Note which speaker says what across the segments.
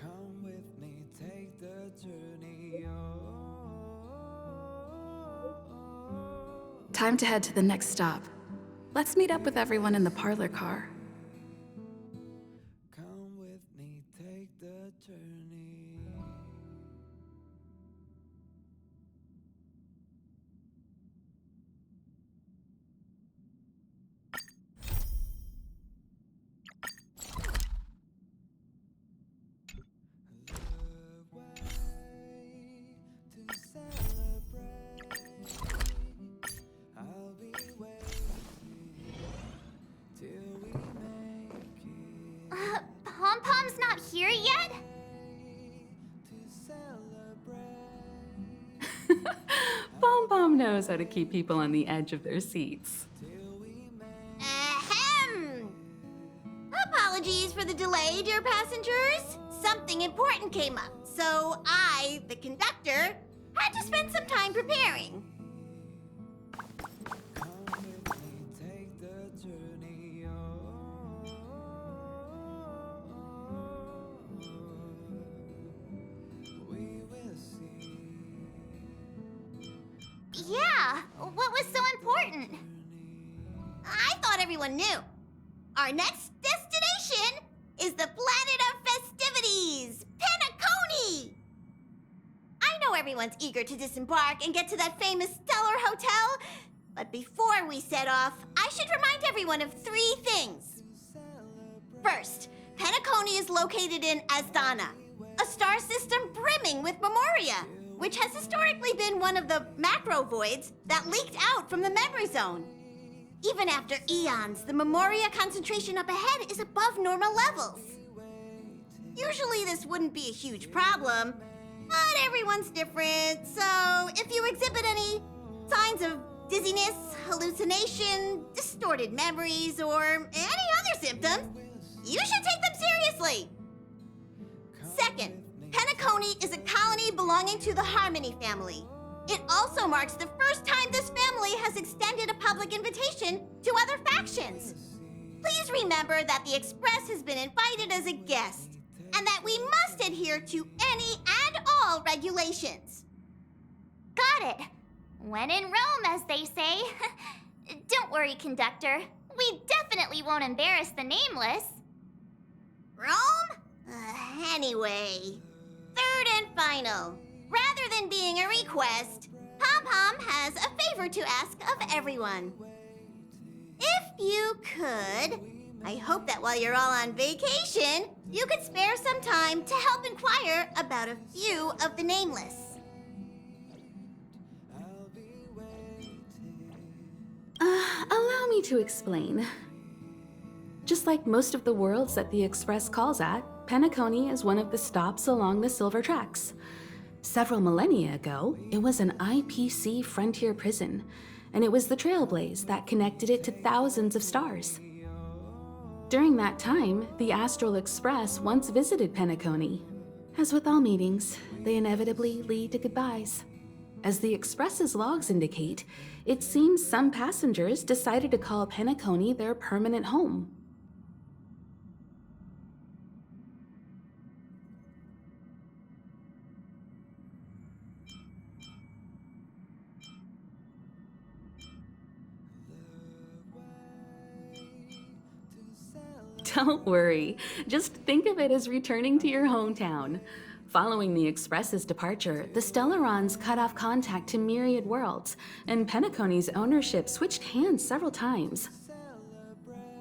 Speaker 1: Come with me, take the journey.
Speaker 2: Time to head to the next stop. Let's meet up with everyone in the parlor car.
Speaker 1: Come with me, take the journey. The way to celebrate. I'll be waiting till we make it.
Speaker 3: Pom-Pom's not here yet?
Speaker 1: To celebrate
Speaker 2: Bom Bom knows how to keep people on the edge of their seats.
Speaker 1: till we make
Speaker 3: Ahem! Apologies for the delay, dear passengers. Something important came up, so I, the conductor, had to spend some time preparing.
Speaker 1: Come with me, take the journey. We will see.
Speaker 3: Yeah, what was so important? I thought everyone knew. Our next destination is the planet of festivities, Penacony! I know everyone's eager to disembark and get to that famous Stellar Hotel, but before we set off, I should remind everyone of 3 things. First, Penacony is located in Asdana, a star system brimming with Memoria, which has historically been one of the macro voids that leaked out from the memory zone. Even after eons, the Memoria concentration up ahead is above normal levels. Usually this wouldn't be a huge problem, but everyone's different, so if you exhibit any signs of dizziness, hallucination, distorted memories, or any other symptoms, you should take them seriously. Second, Penacony is a colony belonging to the Harmony family. It also marks the first time this family has extended a public invitation to other factions. Please remember that the Express has been invited as a guest, and that we must adhere to any and all regulations.
Speaker 4: Got it. When in Rome, as they say. Don't worry, conductor. We definitely won't embarrass the nameless.
Speaker 3: Rome? Anyway, third and final. Rather than being a request, Pom-Pom has a favor to ask of everyone. If you could, I hope that while you're all on vacation, you could spare some time to help inquire about a few of the nameless.
Speaker 2: Allow me to explain. Just like most of the worlds that the Express calls at, Penacony is one of the stops along the Silver Tracks. Several millennia ago, it was an IPC frontier prison, and it was the Trailblaze that connected it to thousands of stars. During that time, the Astral Express once visited Penacony. As with all meetings, they inevitably lead to goodbyes. As the Express's logs indicate, it seems some passengers decided to call Penacony their permanent home. Don't worry, just think of it as returning to your hometown. Following the Express's departure, the Stellarons cut off contact to myriad worlds, and Penacony's ownership switched hands several times.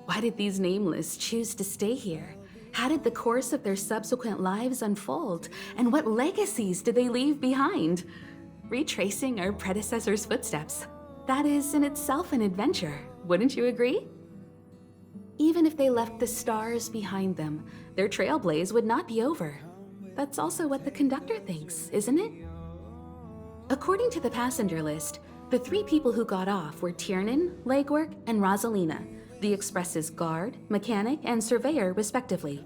Speaker 2: Why did these nameless choose to stay here? How did the course of their subsequent lives unfold? And what legacies did they leave behind? Retracing our predecessors' footsteps. That is in itself an adventure, wouldn't you agree? Even if they left the stars behind them, their trailblaze would not be over. That's also what the conductor thinks, isn't it? According to the passenger list, the 3 people who got off were Tiernan, Legwork, and Rosalina, the Express's guard, mechanic, and surveyor, respectively.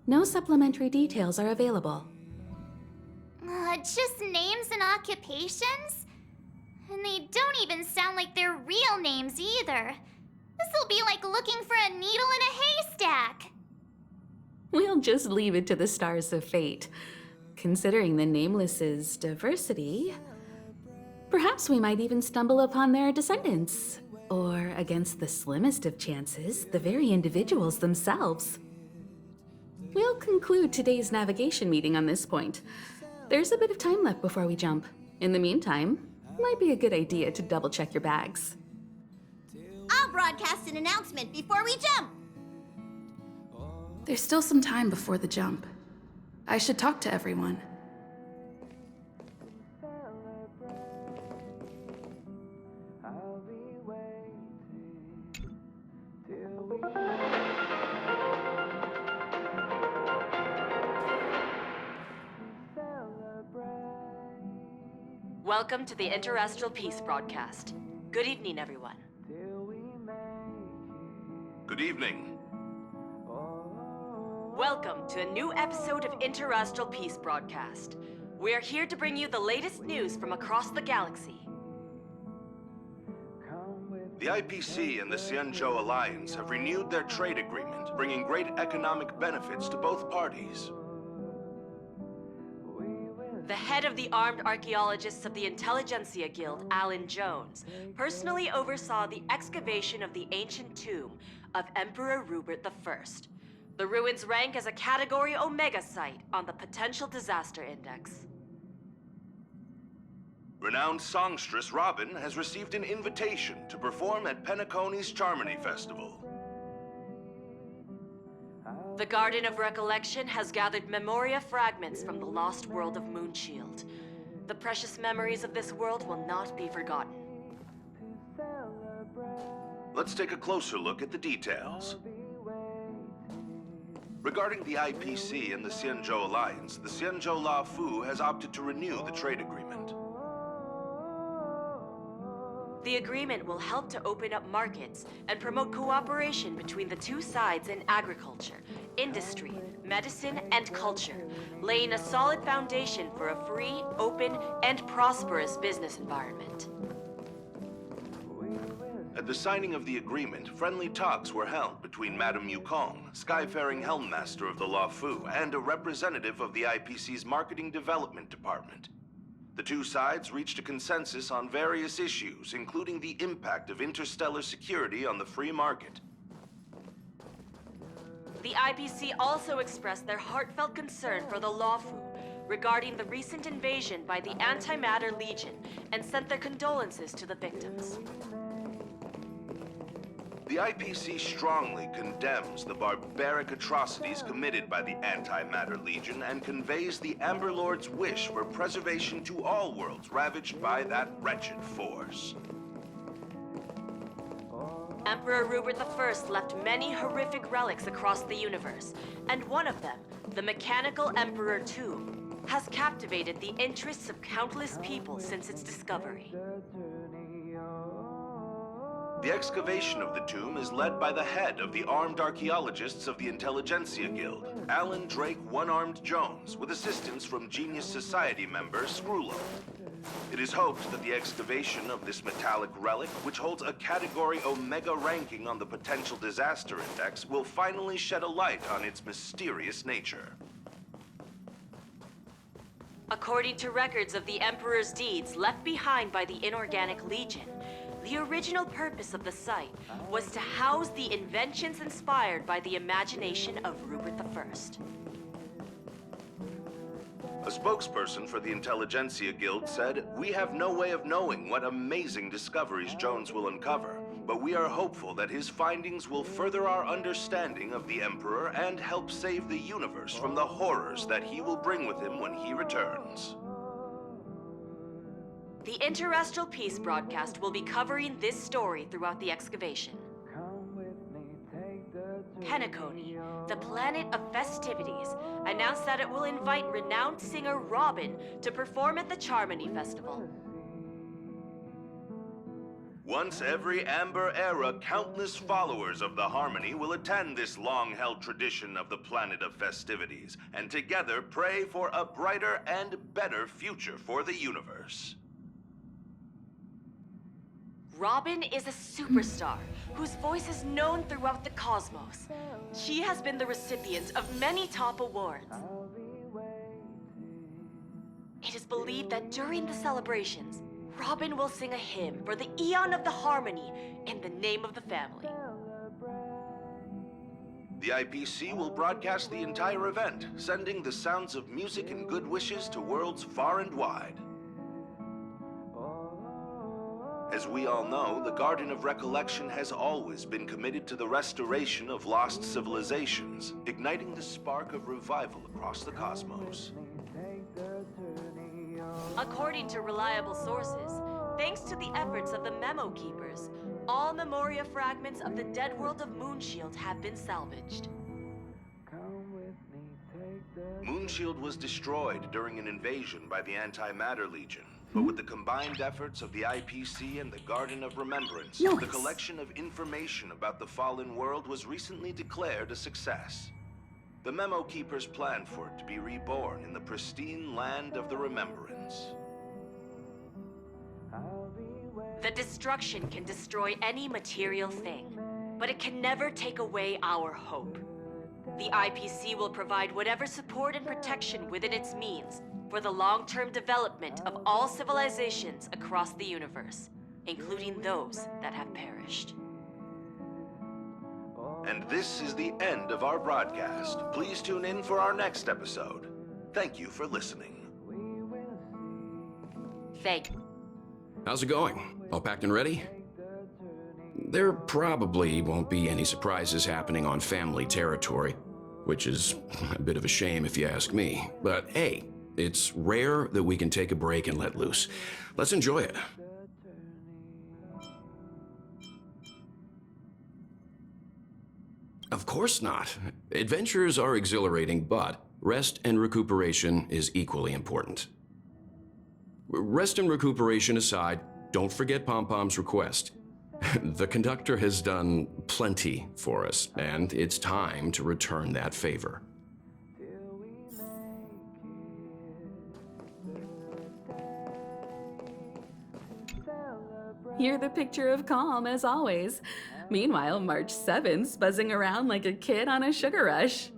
Speaker 2: No supplementary details are available.
Speaker 4: Just names and occupations? And they don't even sound like their real names either. This'll be like looking for a needle in a haystack.
Speaker 2: We'll just leave it to the stars of fate. Considering the Nameless's diversity, perhaps we might even stumble upon their descendants. Or, against the slimmest of chances, the very individuals themselves. We'll conclude today's navigation meeting on this point. There's a bit of time left before we jump. In the meantime, might be a good idea to double-check your bags.
Speaker 3: I'll broadcast an announcement before we jump.
Speaker 5: There's still some time before the jump. I should talk to everyone.
Speaker 1: I'll be waiting till we celebrate.
Speaker 6: Welcome to the Interastral Peace broadcast. Good evening, everyone.
Speaker 1: Till we make
Speaker 7: Good evening.
Speaker 6: Welcome to a new episode of Interastral Peace broadcast. We are here to bring you the latest news from across the galaxy.
Speaker 7: The IPC and the Xianzhou Alliance have renewed their trade agreement, bringing great economic benefits to both parties.
Speaker 6: The head of the Armed Archaeologists of the Intelligentsia Guild, Alan Jones, personally oversaw the excavation of the ancient tomb of Emperor Rupert I. The ruins rank as a Category Omega site on the Potential Disaster Index.
Speaker 7: Renowned songstress Robin has received an invitation to perform at Penacony's Charmony Festival.
Speaker 6: The Garden of Recollection has gathered Memoria fragments from the lost world of Moonshield. The precious memories of this world will not be forgotten.
Speaker 7: Let's take a closer look at the details. Regarding the IPC and the Xianzhou Alliance, the Xianzhou La Fu has opted to renew the trade agreement.
Speaker 6: The agreement will help to open up markets and promote cooperation between the two sides in agriculture, industry, medicine, and culture, laying a solid foundation for a free, open, and prosperous business environment.
Speaker 7: At the signing of the agreement, friendly talks were held between Madame Yukong, Skyfaring Helmmaster of the La Fu, and a representative of the IPC's Marketing Development Department. The two sides reached a consensus on various issues, including the impact of interstellar security on the free market.
Speaker 6: The IPC also expressed their heartfelt concern for the Lawfu regarding the recent invasion by the Antimatter Legion and sent their condolences to the victims.
Speaker 7: The IPC strongly condemns the barbaric atrocities committed by the Antimatter Legion and conveys the Amber Lord's wish for preservation to all worlds ravaged by that wretched force.
Speaker 6: Emperor Rupert I left many horrific relics across the universe, and one of them, the Mechanical Emperor Tomb, has captivated the interests of countless people since its discovery.
Speaker 7: The excavation of the tomb is led by the head of the Armed Archaeologists of the Intelligentsia Guild, Alan Drake One-Armed Jones, with assistance from Genius Society member Screwlo. It is hoped that the excavation of this metallic relic, which holds a Category Omega ranking on the Potential Disaster Index, will finally shed a light on its mysterious nature.
Speaker 6: According to records of the Emperor's deeds left behind by the Inorganic Legion, the original purpose of the site was to house the inventions inspired by the imagination of Rupert I.
Speaker 7: A spokesperson for the Intelligentsia Guild said, "We have no way of knowing what amazing discoveries Jones will uncover, but we are hopeful that his findings will further our understanding of the Emperor and help save the universe from the horrors that he will bring with him when he returns."
Speaker 6: The Interastral Peace broadcast will be covering this story throughout the excavation.
Speaker 1: Come with me, take the
Speaker 6: Penacony, the planet of festivities, announced that it will invite renowned singer Robin to perform at the Charmony Festival.
Speaker 7: Once every Amber Era, countless followers of the Harmony will attend this long-held tradition of the planet of festivities, and together pray for a brighter and better future for the universe.
Speaker 6: Robin is a superstar whose voice is known throughout the cosmos. She has been the recipient of many top awards. It is believed that during the celebrations, Robin will sing a hymn for the Eon of the Harmony in the name of the family.
Speaker 7: The IPC will broadcast the entire event, sending the sounds of music and good wishes to worlds far and wide. As we all know, the Garden of Recollection has always been committed to the restoration of lost civilizations, igniting the spark of revival across the cosmos.
Speaker 6: According to reliable sources, thanks to the efforts of the Memo Keepers, all Memoria fragments of the dead world of Moonshield have been salvaged.
Speaker 7: Moonshield was destroyed during an invasion by the Antimatter Legion, but with the combined efforts of the IPC and the Garden of Remembrance, the collection of information about the fallen world was recently declared a success. The Memo Keepers planned for it to be reborn in the pristine land of the Remembrance.
Speaker 6: The destruction can destroy any material thing, but it can never take away our hope. The IPC will provide whatever support and protection within its means for the long-term development of all civilizations across the universe, including those that have perished.
Speaker 7: And this is the end of our broadcast. Please tune in for our next episode. Thank you for listening.
Speaker 6: Thank you.
Speaker 8: How's it going? All packed and ready? There probably won't be any surprises happening on family territory, which is a bit of a shame if you ask me. But hey, it's rare that we can take a break and let loose. Let's enjoy it. Of course not. Adventures are exhilarating, but rest and recuperation is equally important. Rest and recuperation aside, don't forget Pom-Pom's request. The conductor has done plenty for us, and it's time to return that favor.
Speaker 2: You're the picture of calm, as always. Meanwhile, March 7th's buzzing around like a kid on a sugar rush.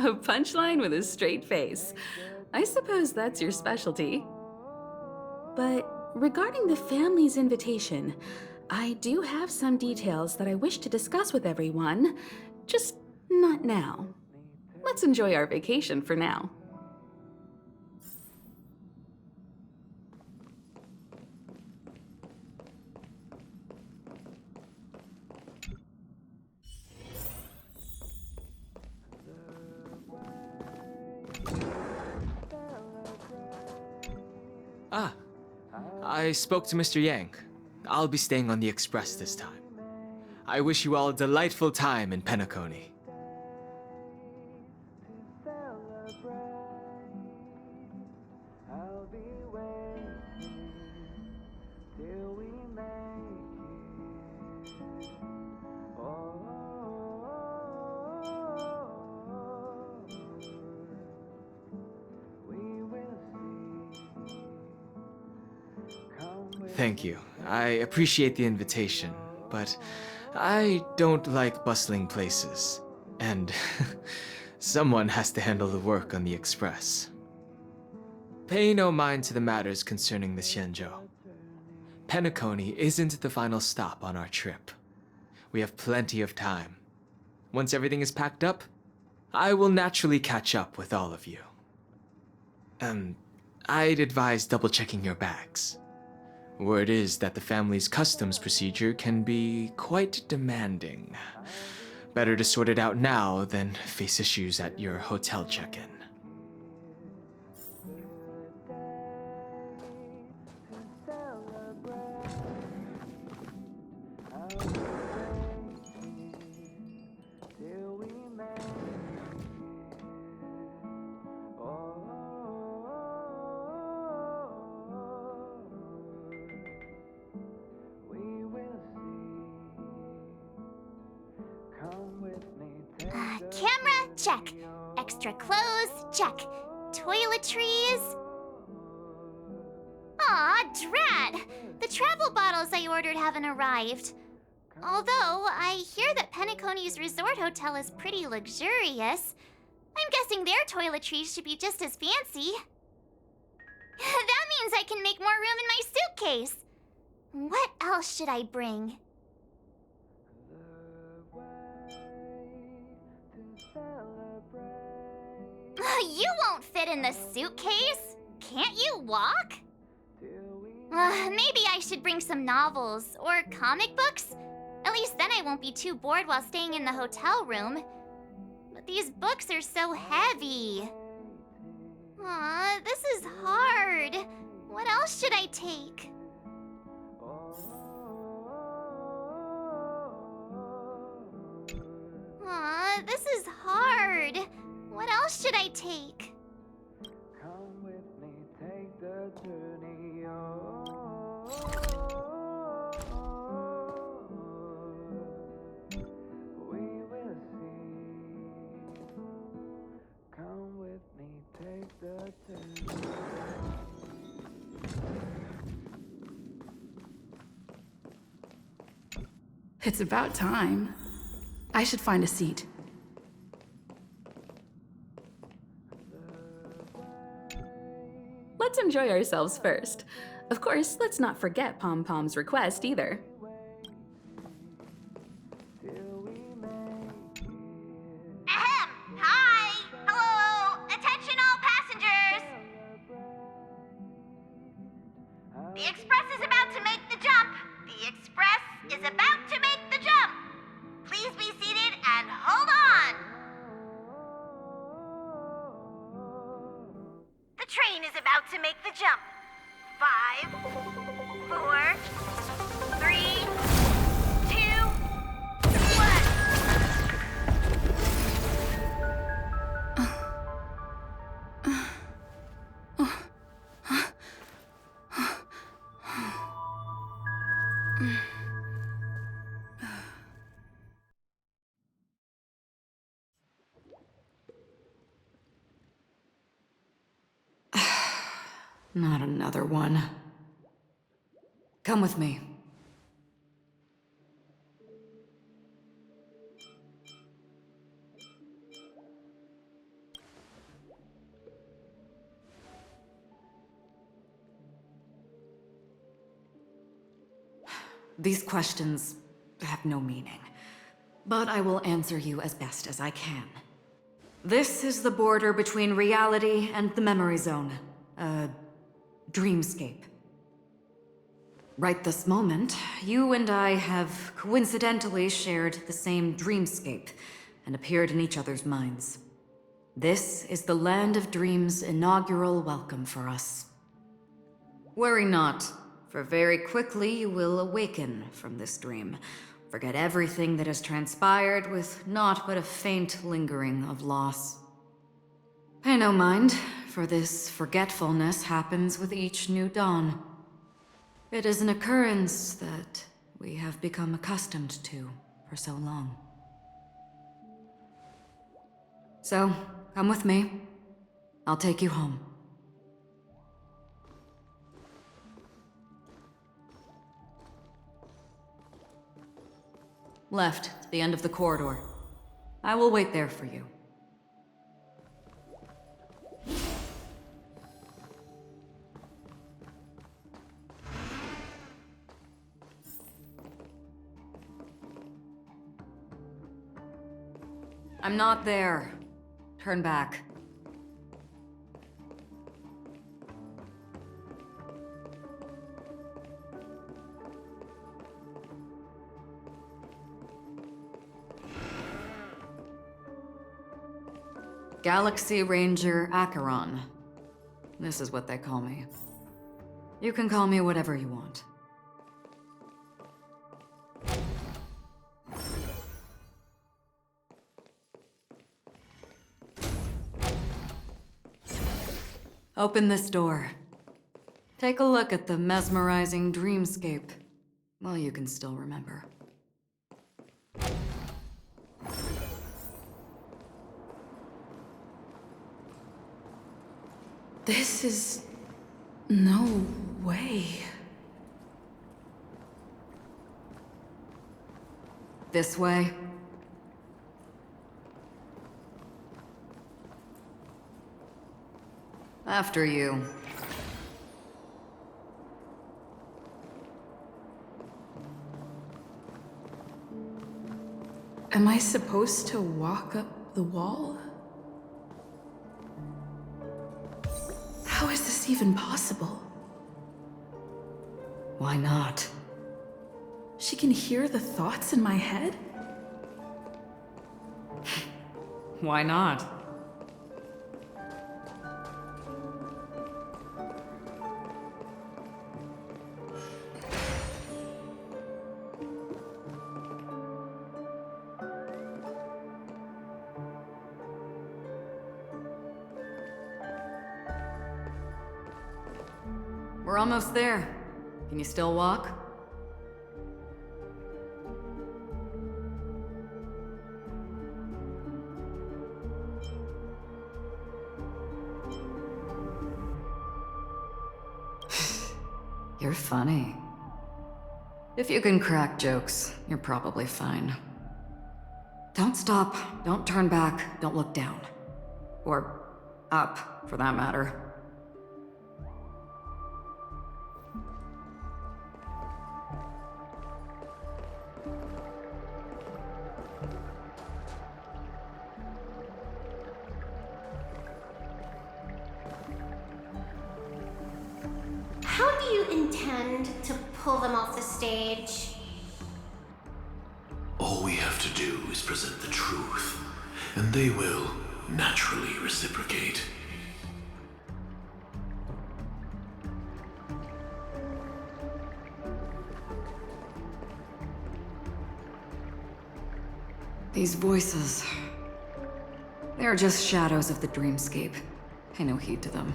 Speaker 2: A punchline with a straight face. I suppose that's your specialty. But regarding the family's invitation, I do have some details that I wish to discuss with everyone, just not now. Let's enjoy our vacation for now.
Speaker 9: I spoke to Mr. Yang. I'll be staying on the Express this time. I wish you all a delightful time in Penacony. Thank you. I appreciate the invitation, but I don't like bustling places. And someone has to handle the work on the Express. Pay no mind to the matters concerning the Xianzhou. Penacony isn't the final stop on our trip. We have plenty of time. Once everything is packed up, I will naturally catch up with all of you. I'd advise double-checking your bags. Word is that the family's customs procedure can be quite demanding. Better to sort it out now than face issues at your hotel check-in.
Speaker 4: check. Extra clothes, check. Toiletries. Aw, drat! The travel bottles I ordered haven't arrived. Although, I hear that Penacony's resort hotel is pretty luxurious. I'm guessing their toiletries should be just as fancy. That means I can make more room in my suitcase. What else should I bring? You won't fit in the suitcase. Can't you walk? Maybe I should bring some novels or comic books. At least then I won't be too bored while staying in the hotel room. But these books are so heavy. Aw, this is hard. What else should I take? Aw, this is hard. What else should I take?
Speaker 1: Come with me, take the journey. We will see. Come with me, take the journey.
Speaker 5: It's about time. I should find a seat.
Speaker 2: Let's enjoy ourselves first. Of course, let's not forget Pom Pom's request either.
Speaker 3: Ahem! Hi! Hello! Attention all passengers! The express is about to make the jump! The express is about to make the jump! Please be seated and hold on! The train is about to make the jump. 5, 4, 3, 2, 1.
Speaker 10: Not another one. Come with me. These questions have no meaning, but I will answer you as best as I can. This is the border between reality and the memory zone. Dreamscape. Right this moment, you and I have coincidentally shared the same dreamscape and appeared in each other's minds. This is the Land of Dreams' inaugural welcome for us. Worry not, for very quickly you will awaken from this dream, forget everything that has transpired with naught but a faint lingering of loss. Pay no mind, for this forgetfulness happens with each new dawn. It is an occurrence that we have become accustomed to for so long. So, come with me. I'll take you home. Left, to the end of the corridor. I will wait there for you. I'm not there. Turn back. Galaxy Ranger Acheron. This is what they call me. You can call me whatever you want. Open this door. Take a look at the mesmerizing dreamscape while you can still remember.
Speaker 5: This is... no way.
Speaker 10: This way? After you.
Speaker 5: Am I supposed to walk up the wall? How is this even possible?
Speaker 10: Why not?
Speaker 5: She can hear the thoughts in my head?
Speaker 10: Why not? We're almost there. Can you still walk? You're funny. If you can crack jokes, you're probably fine. Don't stop, don't turn back, don't look down. Or up, for that matter.
Speaker 11: How do you intend to pull them off the stage?
Speaker 12: All we have to do is present the truth, and they will naturally reciprocate.
Speaker 10: These voices... they're just shadows of the dreamscape. Pay no heed to them.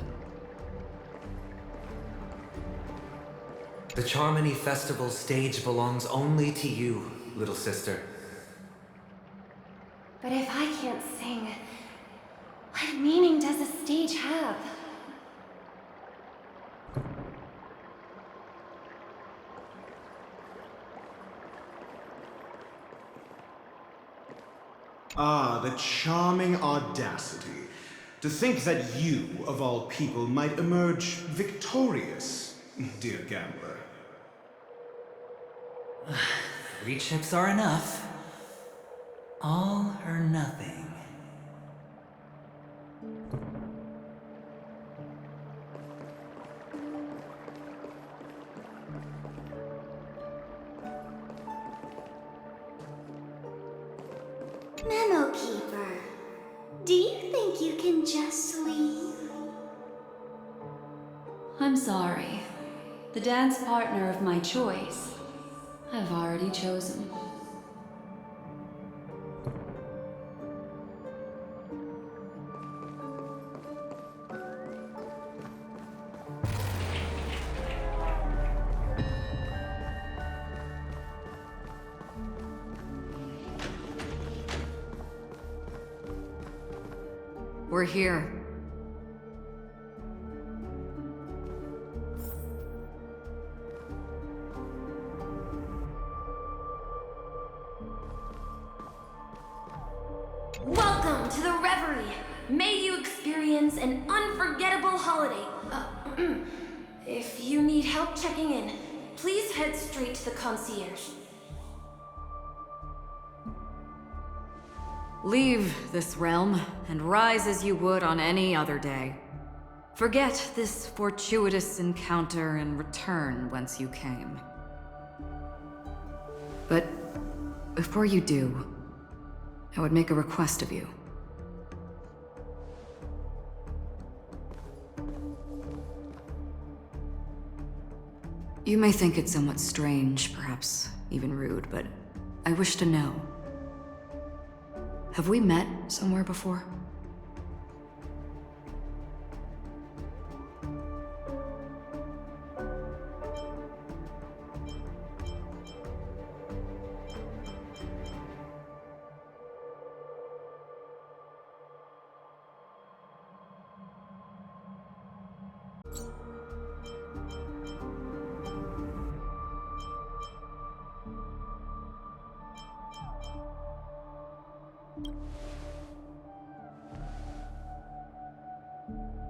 Speaker 13: The Charmony Festival stage belongs only to you, little sister.
Speaker 11: But if I can't sing, what meaning does a stage have?
Speaker 14: Ah, the charming audacity. To think that you, of all people, might emerge victorious, dear gambler.
Speaker 13: 3 chips are enough. All or nothing.
Speaker 11: Memo Keeper, do you think you can just leave?
Speaker 2: I'm sorry. The dance partner of my choice, I've already chosen.
Speaker 10: We're here.
Speaker 11: Welcome to the Reverie! May you experience an unforgettable holiday. If you need help checking in, please head straight to the concierge.
Speaker 10: Leave this realm, and rise as you would on any other day. Forget this fortuitous encounter and return whence you came. But before you do, I would make a request of you. You may think it somewhat strange, perhaps even rude, but I wish to know. Have we met somewhere before?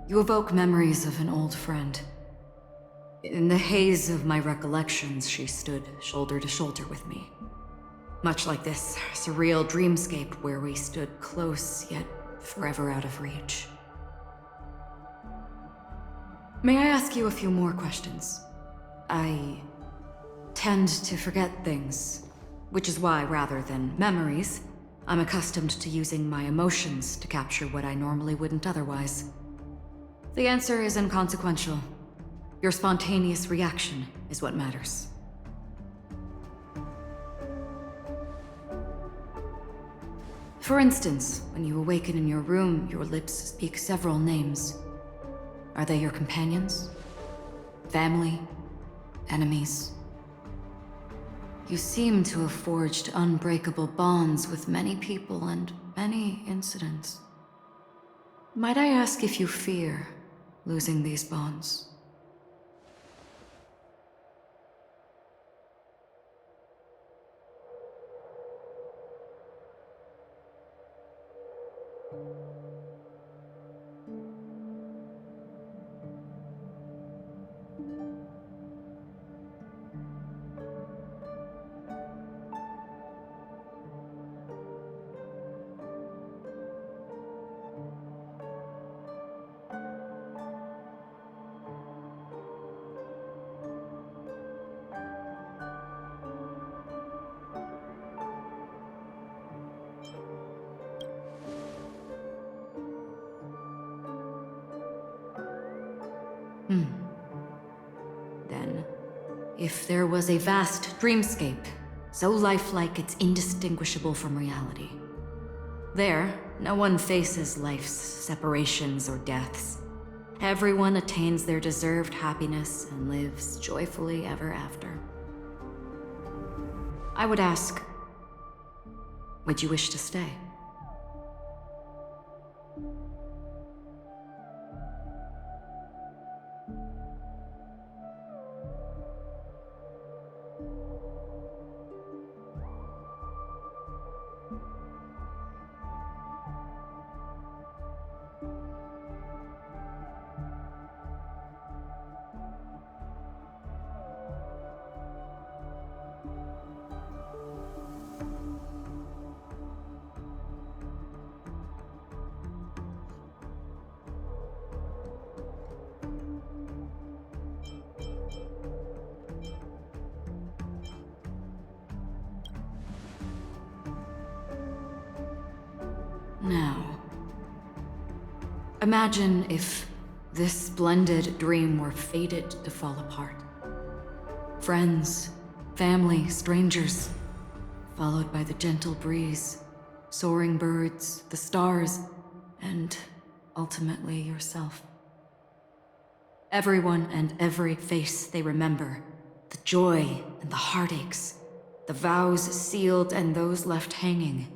Speaker 10: You evoke memories of an old friend. In the haze of my recollections, she stood shoulder to shoulder with me. Much like this surreal dreamscape where we stood close, yet forever out of reach. May I ask you a few more questions? I tend to forget things, which is why, rather than memories, I'm accustomed to using my emotions to capture what I normally wouldn't otherwise. The answer is inconsequential. Your spontaneous reaction is what matters. For instance, when you awaken in your room, your lips speak several names. Are they your companions? Family? Enemies? You seem to have forged unbreakable bonds with many people and many incidents. Might I ask if you fear losing these bonds? Then, if there was a vast dreamscape, so lifelike it's indistinguishable from reality. There, no one faces life's separations or deaths. Everyone attains their deserved happiness and lives joyfully ever after. I would ask, would you wish to stay? Now, imagine if this splendid dream were fated to fall apart. Friends, family, strangers, followed by the gentle breeze, soaring birds, the stars, and ultimately yourself. Everyone and every face they remember, the joy and the heartaches, the vows sealed and those left hanging,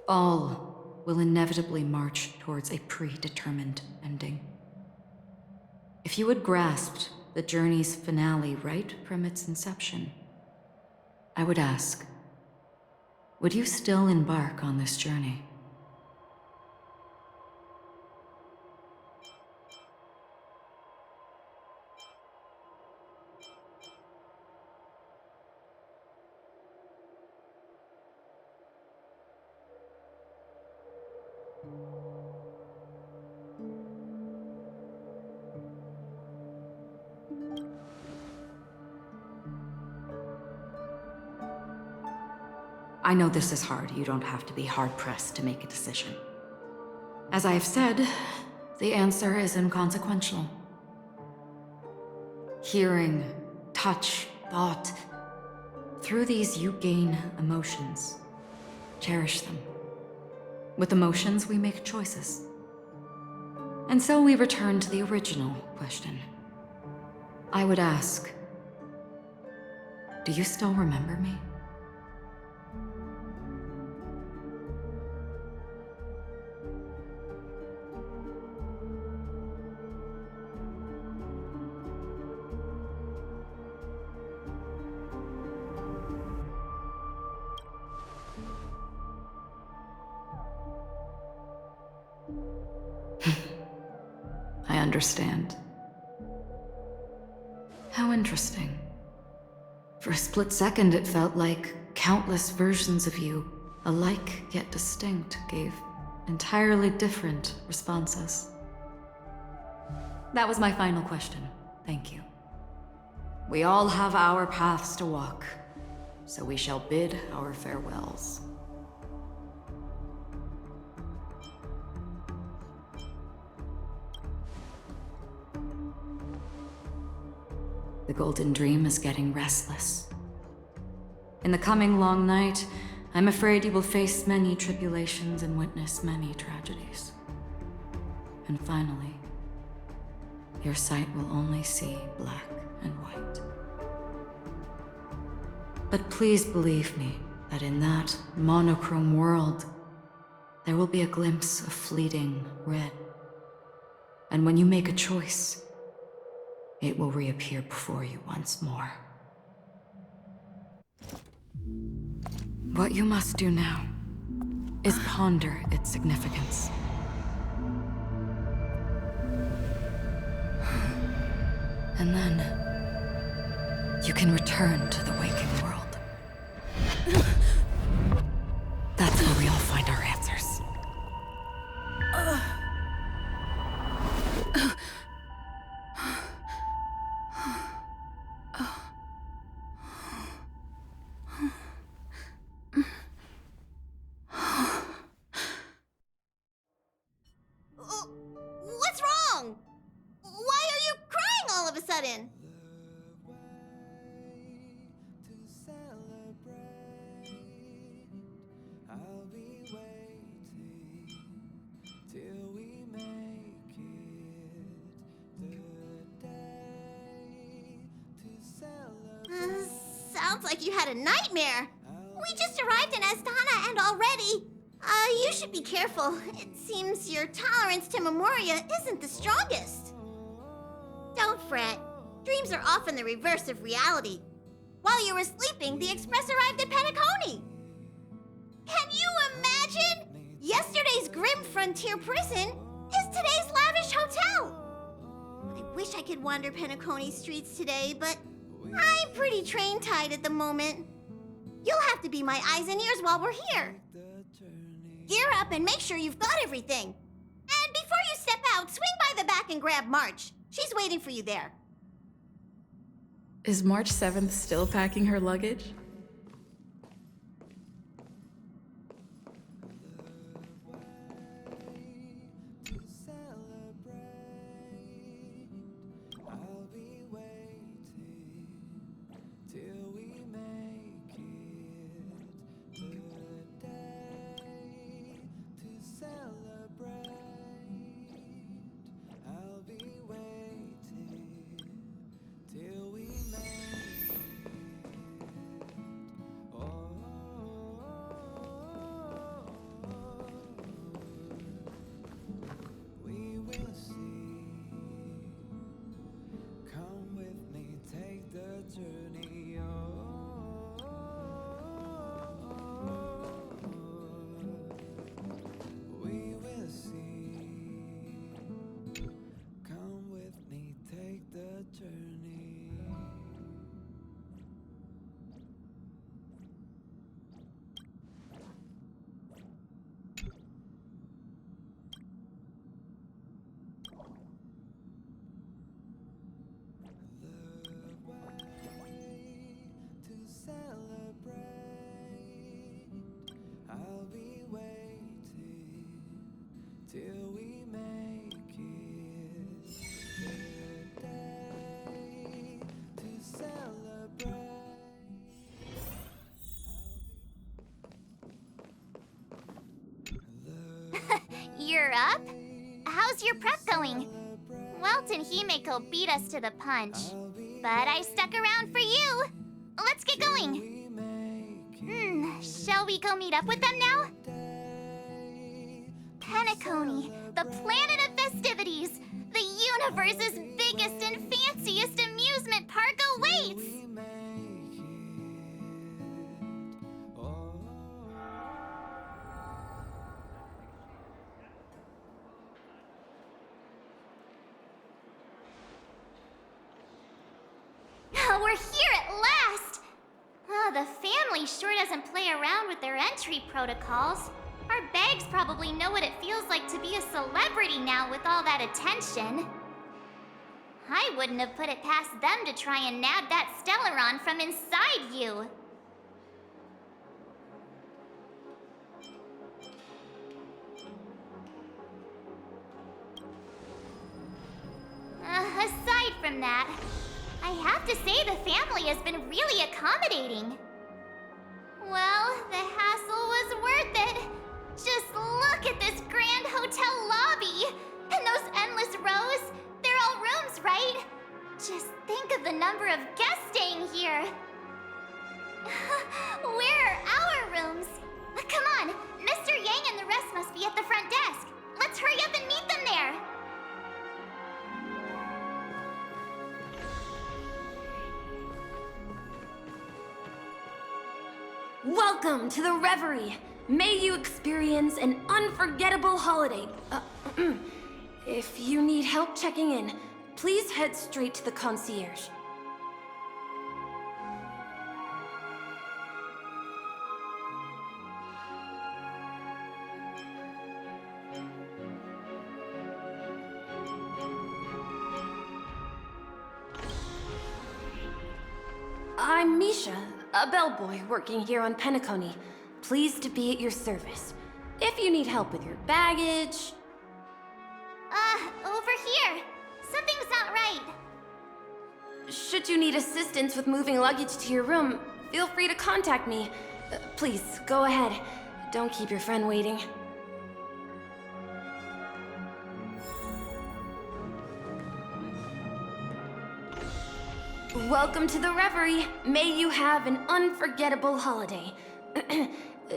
Speaker 10: all will inevitably march towards a predetermined ending. If you had grasped the journey's finale right from its inception, I would ask, would you still embark on this journey? I know this is hard. You don't have to be hard-pressed to make a decision. As I have said, the answer is inconsequential. Hearing, touch, thought. Through these you gain emotions. Cherish them. With emotions, we make choices. And so we return to the original question. I would ask, do you still remember me? understand. How interesting. For a split second, it felt like countless versions of you, alike yet distinct, gave entirely different responses. That was my final question. Thank you. We all have our paths to walk, so we shall bid our farewells. The Golden Dream is getting restless. In the coming long night, I'm afraid you will face many tribulations and witness many tragedies. And finally, your sight will only see black and white. But please believe me that in that monochrome world, there will be a glimpse of fleeting red. And when you make a choice, it will reappear before you once more. What you must do now is ponder its significance. And then you can return to the waking world. That's where we all find our answers.
Speaker 3: What's wrong? Why are you crying all of a sudden?
Speaker 1: I'll be waiting till we make it the day to celebrate.
Speaker 3: Sounds like you had a nightmare. We just arrived in Astana and already... you should be careful. It seems your tolerance to Memoria isn't the strongest. Don't fret. Dreams are often the reverse of reality. While you were sleeping, the Express arrived at Penacony. Can you imagine? Yesterday's grim frontier prison is today's lavish hotel. I wish I could wander Penacony's streets today, but I'm pretty train-tied at the moment. You'll have to be my eyes and ears while we're here. Gear up and make sure you've got everything. And before you step out, swing by the back and grab March. She's waiting for you there.
Speaker 5: Is March 7th still packing her luggage?
Speaker 1: I'll be waiting till we make it the day to celebrate. I'll be waiting till we make it. Oh, we will see. Come with me, take the journey. We will see. Come with me, take the journey. The way to celebrate. I'll be waiting till we make it the day to celebrate.
Speaker 4: You're up? How's your prep going? Welt and Himeko beat us to the punch, but I stuck around for you. Let's get going. Shall we go meet up with them now? Penacony, the planet of festivities. The universe's biggest and fanciest amusement park awaits. We're here at last! The family sure doesn't play around with their entry protocols. Our bags probably know what it feels like to be a celebrity now with all that attention. I wouldn't have put it past them to try and nab that Stellaron from inside you. Aside from that, I have to say the family has been really accommodating. Well, the hassle was worth it. Just look at this grand hotel lobby! And those endless rows! They're all rooms, right? Just think of the number of guests staying here. Where are our rooms? Come on, Mr. Yang and the rest must be at the front desk. Let's hurry up and meet them there.
Speaker 11: Welcome to the Reverie. May you experience an unforgettable holiday. If you need help checking in, please head straight to the concierge. I'm Misha, a bellboy working here on Penacony. Pleased to be at your service. If you need help with your baggage...
Speaker 4: Over here. Something's not right.
Speaker 11: Should you need assistance with moving luggage to your room, feel free to contact me. Please, go ahead. Don't keep your friend waiting. Welcome to the Reverie. May you have an unforgettable holiday.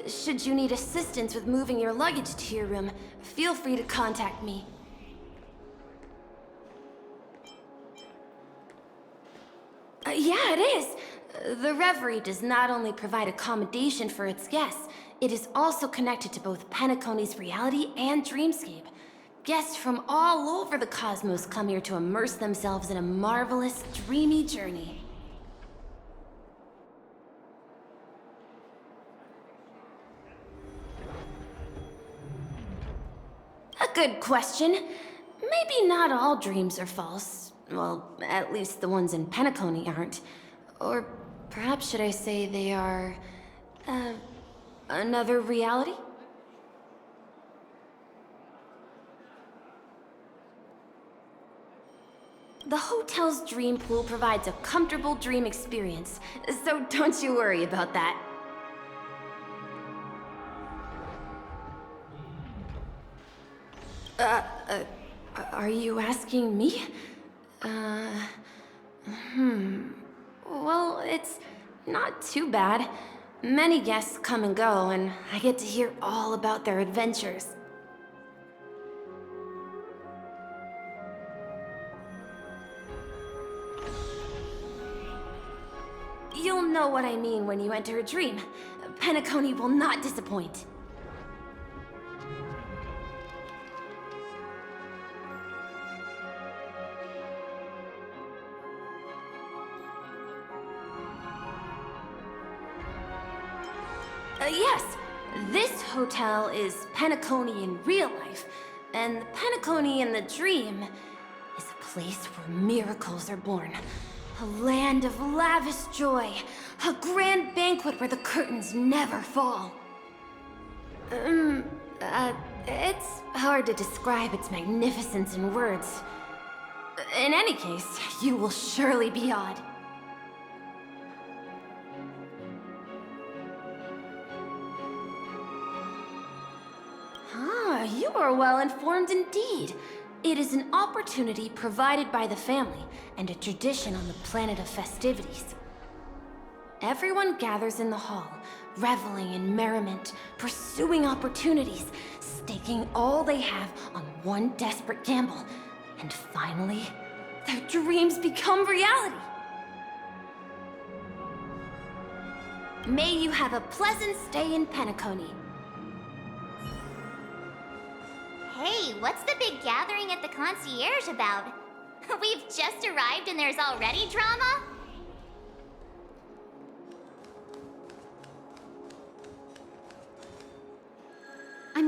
Speaker 11: Should you need assistance with moving your luggage to your room, feel free to contact me. Yeah, it is. The Reverie does not only provide accommodation for its guests, it is also connected to both Penacony's reality and dreamscape. Guests from all over the cosmos come here to immerse themselves in a marvelous, dreamy journey. A good question. Maybe not all dreams are false. Well, at least the ones in Penacony aren't. Or perhaps should I say they are... another reality? The hotel's dream pool provides a comfortable dream experience, so don't you worry about that. Are you asking me? Well, it's not too bad. Many guests come and go, and I get to hear all about their adventures. You'll know what I mean when you enter a dream. Penacony will not disappoint. Yes, this hotel is Penacony in real life, and Penacony in the dream is a place where miracles are born. A land of lavish joy, a grand banquet where the curtains never fall. It's hard to describe its magnificence in words. In any case, you will surely be awed. You are well informed indeed. It is an opportunity provided by the family and a tradition on the planet of festivities. Everyone gathers in the hall, reveling in merriment, pursuing opportunities, staking all they have on one desperate gamble. And finally, their dreams become reality. May you have a pleasant stay in Penacony.
Speaker 4: Hey, what's the big gathering at the concierge about? We've just arrived and there's already drama?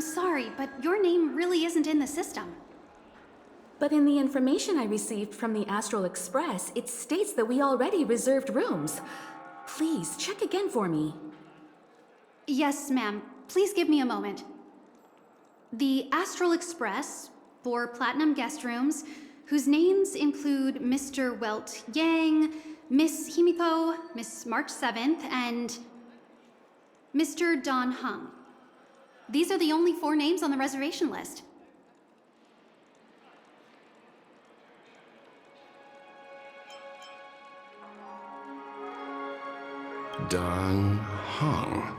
Speaker 15: I'm sorry, but your name really isn't in the system.
Speaker 2: But in the information I received from the Astral Express, it states that we already reserved rooms. Please, check again for me.
Speaker 15: Yes, ma'am. Please give me a moment. The Astral Express, 4 platinum guest rooms, whose names include Mr. Welt Yang, Miss Himiko, Miss March 7th, and Mr. Don Hung. These are the only 4 names on the reservation list.
Speaker 8: Don Hung.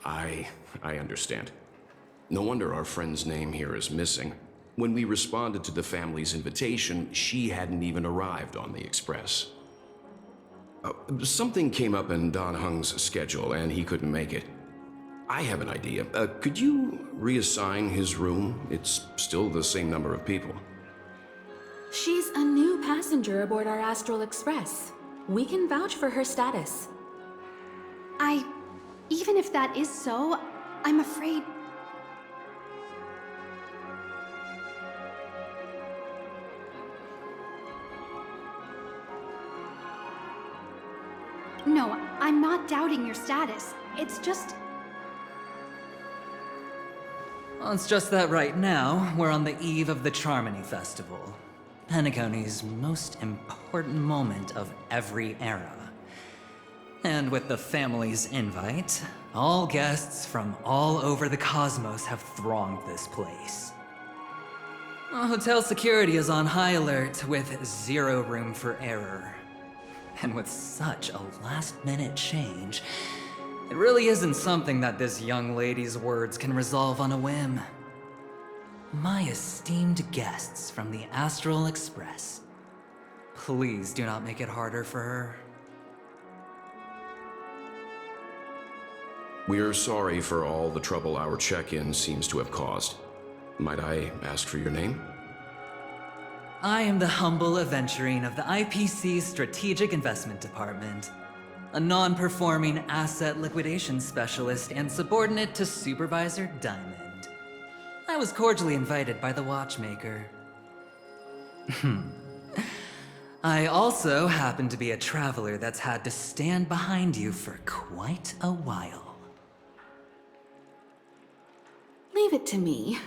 Speaker 8: I understand. No wonder our friend's name here is missing. When we responded to the family's invitation, she hadn't even arrived on the Express. Something came up in Don Hung's schedule, and he couldn't make it. I have an idea. Could you reassign his room? It's still the same number of people.
Speaker 2: She's a new passenger aboard our Astral Express. We can vouch for her status.
Speaker 15: Even if that is so, I'm afraid... No, I'm not doubting your status. It's just...
Speaker 16: Well, it's just that right now, we're on the eve of the Charmony Festival. Penacony's most important moment of every era. And with the family's invite, all guests from all over the cosmos have thronged this place. Hotel security is on high alert with 0 room for error. And with such a last-minute change, it really isn't something that this young lady's words can resolve on a whim. My esteemed guests from the Astral Express, please do not make it harder for her.
Speaker 8: We are sorry for all the trouble our check-in seems to have caused. Might I ask for your name?
Speaker 16: I am the humble aventurine of the IPC's Strategic Investment Department, a non-performing asset liquidation specialist and subordinate to Supervisor Diamond. I was cordially invited by the watchmaker. I also happen to be a traveler that's had to stand behind you for quite a while.
Speaker 2: Leave it to me.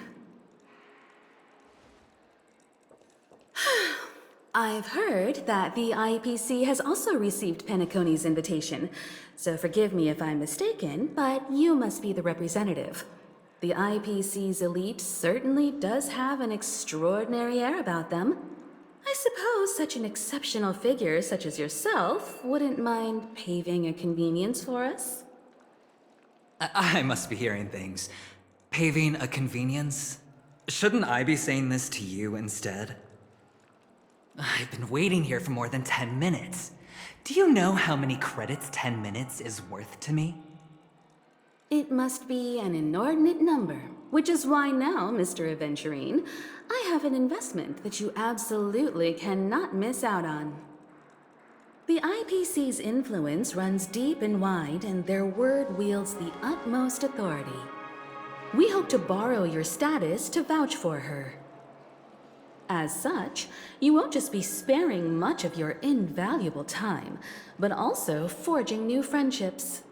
Speaker 2: I've heard that the IPC has also received Penacony's invitation, so forgive me if I'm mistaken, but you must be the representative. The IPC's elite certainly does have an extraordinary air about them. I suppose such an exceptional figure such as yourself wouldn't mind paving a convenience for us?
Speaker 16: I must be hearing things. Paving a convenience? Shouldn't I be saying this to you instead? I've been waiting here for more than 10 minutes. Do you know how many credits 10 minutes is worth to me?
Speaker 2: It must be an inordinate number, which is why now, Mr. Aventurine, I have an investment that you absolutely cannot miss out on. The IPC's influence runs deep and wide, and their word wields the utmost authority. We hope to borrow your status to vouch for her. As such, you won't just be sparing much of your invaluable time, but also forging new friendships.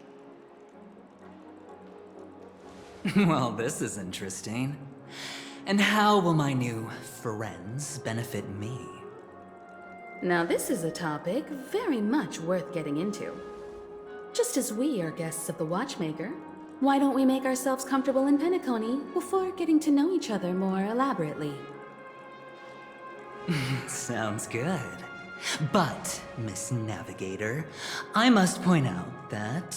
Speaker 16: Well, this is interesting. And how will my new friends benefit me?
Speaker 2: Now this is a topic very much worth getting into. Just as we are guests of the Watchmaker, why don't we make ourselves comfortable in Penacony before getting to know each other more elaborately?
Speaker 16: Sounds good. But, Miss Navigator, I must point out that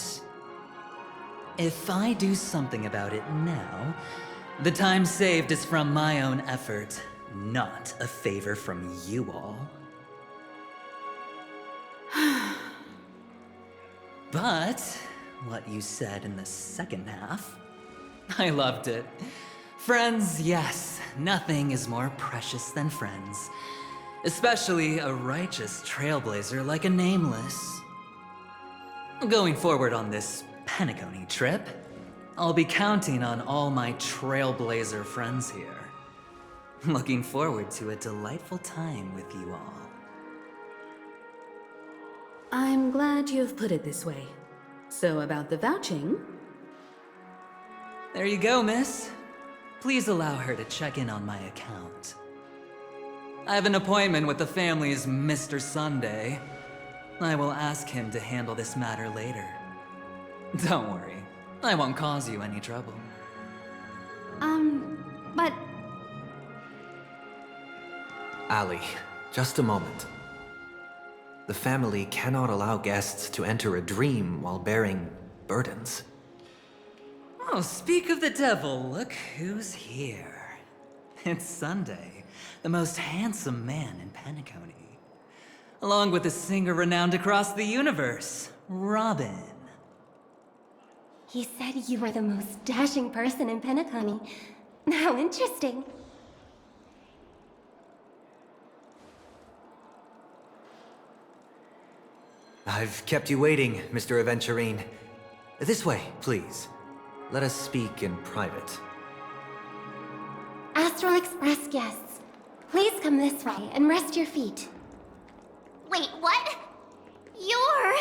Speaker 16: if I do something about it now, the time saved is from my own effort, not a favor from you all. But what you said in the second half, I loved it. Friends, yes, nothing is more precious than friends. Especially a righteous trailblazer like a Nameless. Going forward on this Penacony trip, I'll be counting on all my trailblazer friends here. Looking forward to a delightful time with you all.
Speaker 2: I'm glad you've put it this way. So about the vouching...
Speaker 16: There you go, miss. Please allow her to check in on my account. I have an appointment with the family's Mr. Sunday. I will ask him to handle this matter later. Don't worry, I won't cause you any trouble.
Speaker 15: But...
Speaker 13: Ali, just a moment. The family cannot allow guests to enter a dream while bearing burdens.
Speaker 16: Oh, speak of the devil, look who's here. It's Sunday, the most handsome man in Penacony. Along with a singer renowned across the universe, Robin.
Speaker 11: He said you were the most dashing person in Penacony. How interesting.
Speaker 13: I've kept you waiting, Mr. Aventurine. This way, please. Let us speak in private.
Speaker 11: Astral Express guests, please come this way and rest your feet.
Speaker 4: Wait, what? You're...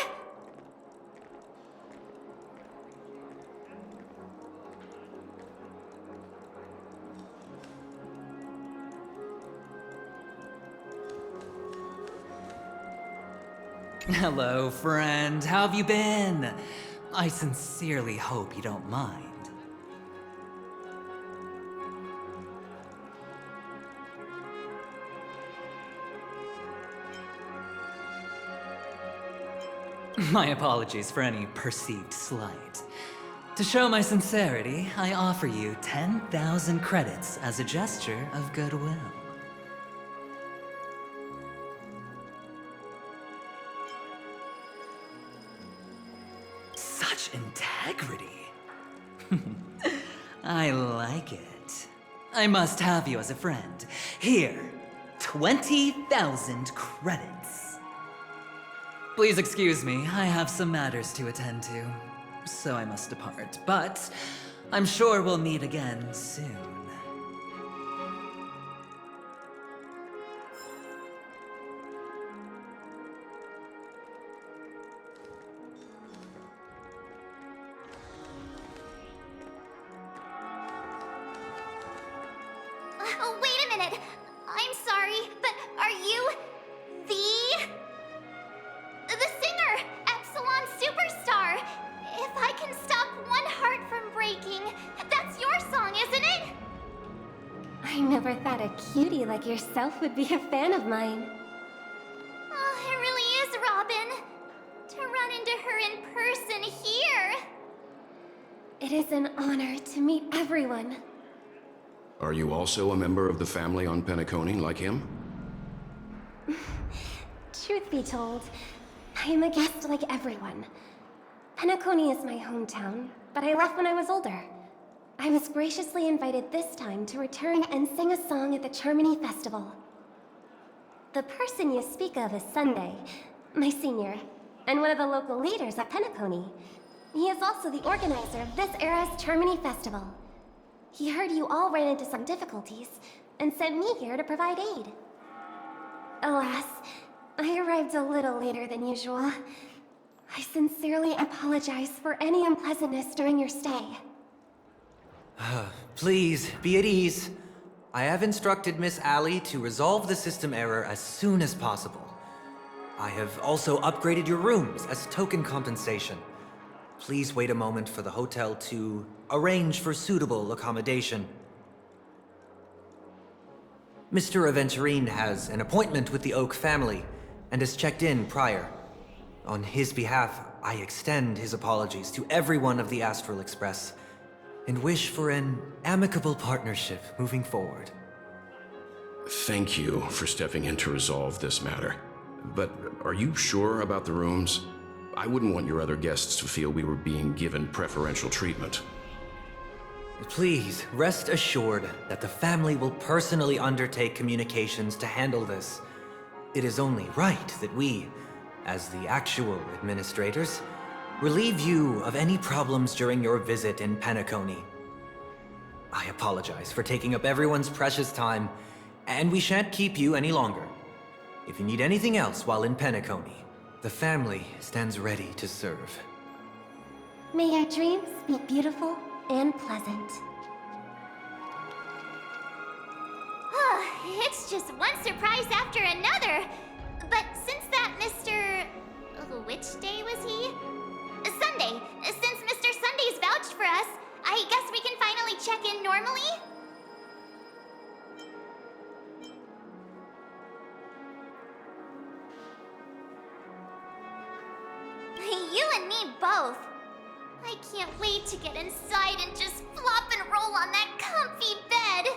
Speaker 16: Hello, friend. How have you been? I sincerely hope you don't mind. My apologies for any perceived slight. To show my sincerity, I offer you 10,000 credits as a gesture of goodwill. Such integrity. I like it. I must have you as a friend. Here, 20,000 credits. Please excuse me, I have some matters to attend to, so I must depart. But I'm sure we'll meet again soon.
Speaker 4: Wait a minute. I'm sorry, but are you the singer, Epsilon Superstar? If I can stop one heart from breaking, that's your song, isn't it?
Speaker 11: I never thought a cutie like yourself would be a fan of mine.
Speaker 4: Oh, it really is, Robin. To run into her in person here.
Speaker 11: It is an honor to meet everyone.
Speaker 8: Are you also a member of the family on Penacony like him?
Speaker 11: Truth be told, I am a guest like everyone. Penacony is my hometown, but I left when I was older. I was graciously invited this time to return and sing a song at the Charmony Festival. The person you speak of is Sunday, my senior, and one of the local leaders at Penacony. He is also the organizer of this era's Charmony Festival. He heard you all ran into some difficulties, and sent me here to provide aid. Alas, I arrived a little later than usual. I sincerely apologize for any unpleasantness during your stay.
Speaker 13: Please, be at ease. I have instructed Miss Ali to resolve the system error as soon as possible. I have also upgraded your rooms as token compensation. Please wait a moment for the hotel to arrange for suitable accommodation. Mr. Aventurine has an appointment with the Oak family and has checked in prior. On his behalf, I extend his apologies to everyone of the Astral Express and wish for an amicable partnership moving forward.
Speaker 8: Thank you for stepping in to resolve this matter. But are you sure about the rooms? I wouldn't want your other guests to feel we were being given preferential treatment.
Speaker 13: Please, rest assured that the family will personally undertake communications to handle this. It is only right that we, as the actual administrators, relieve you of any problems during your visit in Penacony. I apologize for taking up everyone's precious time, and we shan't keep you any longer. If you need anything else while in Penacony, the family stands ready to serve.
Speaker 11: May your dreams be beautiful and pleasant.
Speaker 4: It's just one surprise after another. But since that Mr. Which day was he? Sunday. Since Mr. Sunday's vouched for us, I guess we can finally check in normally? You and me both. I can't wait to get inside and just flop and roll on that comfy bed.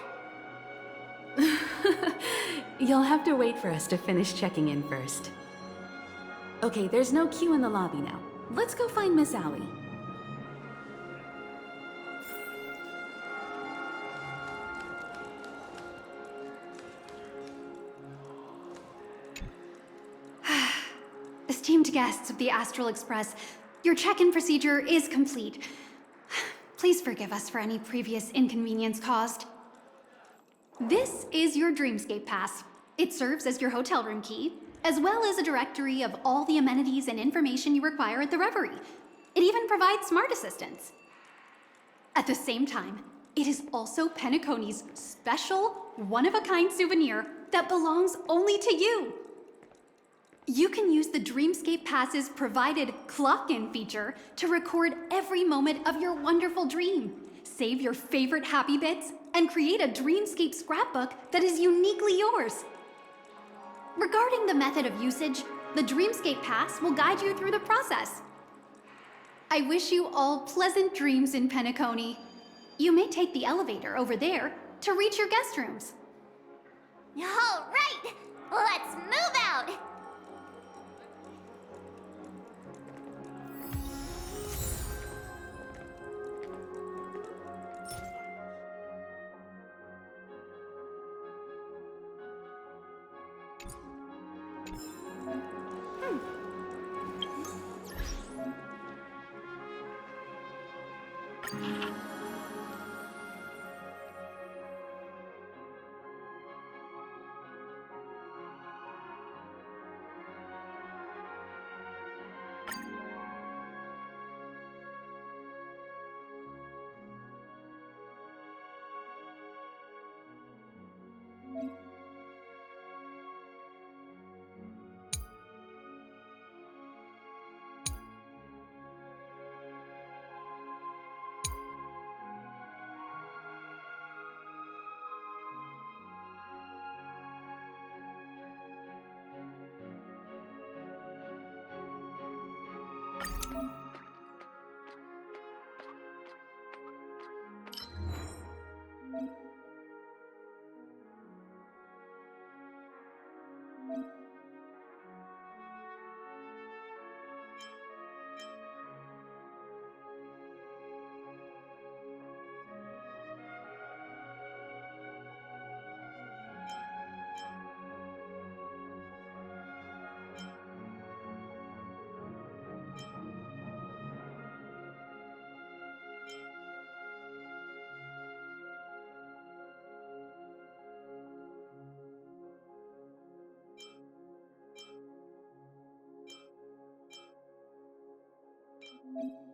Speaker 2: You'll have to wait for us to finish checking in first. Okay, there's no queue in the lobby now. Let's go find Miss Allie.
Speaker 15: Esteemed guests of the Astral Express, your check-in procedure is complete. Please forgive us for any previous inconvenience caused. This is your Dreamscape Pass. It serves as your hotel room key, as well as a directory of all the amenities and information you require at the Reverie. It even provides smart assistants. At the same time, it is also Penacony's special, one-of-a-kind souvenir that belongs only to you. You can use the Dreamscape Pass's provided clock-in feature to record every moment of your wonderful dream, save your favorite happy bits, and create a Dreamscape scrapbook that is uniquely yours. Regarding the method of usage, the Dreamscape Pass will guide you through the process. I wish you all pleasant dreams in Penacony. You may take the elevator over there to reach your guest rooms.
Speaker 4: All right, let's move out.
Speaker 15: Thank you.